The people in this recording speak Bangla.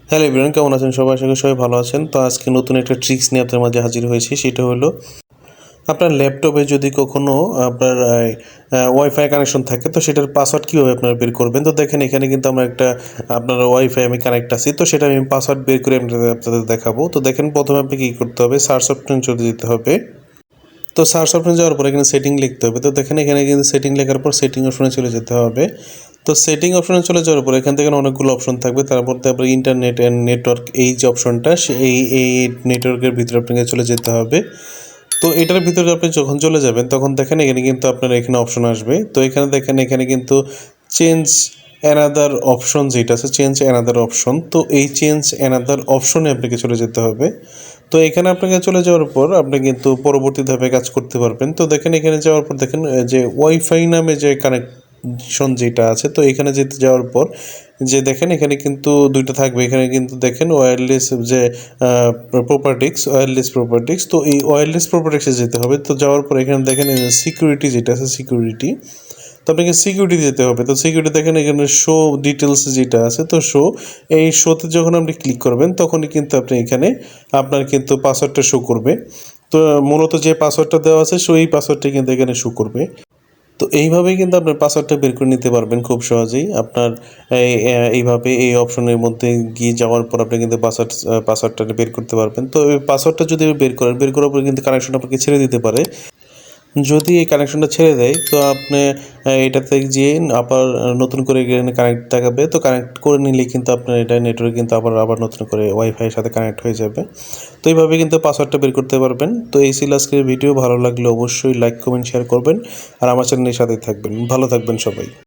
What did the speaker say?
হ্যালো এভরিওয়ান, কেমন আছেন সবাই? আশা করি সবাই ভালো আছেন। তো আজকে নতুন একটা ট্রিক্স নিয়ে আপনার মাঝে হাজির হয়েছি। সেটা হলো আপনার ল্যাপটপে যদি কখনো আপনার ওয়াইফাই কানেকশন থাকে, তো সেটার পাসওয়ার্ড কীভাবে আপনারা বের করবেন। তো দেখেন এখানে কিন্তু আমরা একটা আপনার ওয়াইফাই আমি কানেক্ট আছি, তো সেটা আমি পাসওয়ার্ড বের করে আপনাদের দেখাবো। তো দেখেন প্রথমে আপনি কী করতে হবে, সার্চ অপশনে চলে যেতে হবে। তো সার্চ অপশনে যাওয়ার পর এখানে সেটিং লিখতে হবে। তো দেখেন এখানে কিন্তু সেটিং লেখার পর সেটিং অপশনে চলে যেতে হবে। তো সেটিং অপশনে চলে যাওয়ার পর এখান থেকে অনেকগুলো অপশন থাকবে। তার মধ্যে আপনার ইন্টারনেট অ্যান্ড নেটওয়ার্ক, এই যে অপশনটা, এই নেটওয়ার্কের ভিতরে আপনাকে চলে যেতে হবে। তো এটার ভিতরে আপনি যখন চলে যাবেন তখন দেখেন এখানে কিন্তু আপনার এখানে অপশন আসবে। তো এখানে দেখেন এখানে কিন্তু চেঞ্জ অ্যানাদার অপশন যেটা আছে, চেঞ্জ অ্যানাদার অপশন। তো এই চেঞ্জ অ্যানাদার অপশনে আপনাকে চলে যেতে হবে। তো এখানে আপনাকে চলে যাওয়ার পর আপনি কিন্তু পরবর্তী ধাপে কাজ করতে পারবেন। তো দেখেন এখানে যাওয়ার পর দেখেন যে ওয়াইফাই নামে যে কানেকশন যেটা আছে, তো এখানে যেতে যাওয়ার পর যে দেখেন এখানে কিন্তু দুইটা থাকবে। এখানে কিন্তু দেখেন ওয়্যারলেস যে ওয়্যারলেস প্রপার্টিক্স। তো এই ওয়্যারলেস প্রপার্টিক্সে যেতে হবে। তো যাওয়ার পর এখানে দেখেন সিকিউরিটি যেটা আছে, সিকিউরিটি, তো আপনাকে সিকিউরিটি দিতে হবে। তো সিকিউরিটি দেখেন এখানে শো ডিটেলস যেটা আছে, তো এই শোতে যখন আপনি ক্লিক করবেন তখনই কিন্তু আপনি এখানে আপনার কিন্তু পাসওয়ার্ডটা শো করবে। তো মূলত যে পাসওয়ার্ডটা দেওয়া আছে এই পাসওয়ার্ডটা কিন্তু এখানে শো করবে। তো এইভাবেই কিন্তু আপনার পাসওয়ার্ডটা বের করে নিতে পারবেন খুব সহজেই। আপনার এইভাবে এই অপশনের মধ্যে গিয়ে যাওয়ার পর আপনি কিন্তু পাসওয়ার্ডটা বের করতে পারবেন। তো এই পাসওয়ার্ডটা যদি বের করার পর কিন্তু কানেকশন আপনাকে ছেড়ে দিতে পারে। যদি এই কানেকশনটা ছেড়ে দেয় তো আপনি এটাতে যেয়ে আবার নতুন করে এখানে কানেক্ট দেখাবে। তো কানেক্ট করে নিলে কিন্তু আপনার এটা নেটওয়ার্ক কিন্তু আবার নতুন করে ওয়াইফাইয়ের সাথে কানেক্ট হয়ে যাবে। তো এইভাবে কিন্তু পাসওয়ার্ডটা বের করতে পারবেন। তো এই ছিল আজকের ভিডিও। ভালো লাগলে অবশ্যই লাইক, কমেন্ট, শেয়ার করবেন আর আমার চ্যানেলের সাথেই থাকবেন। ভালো থাকবেন সবাই।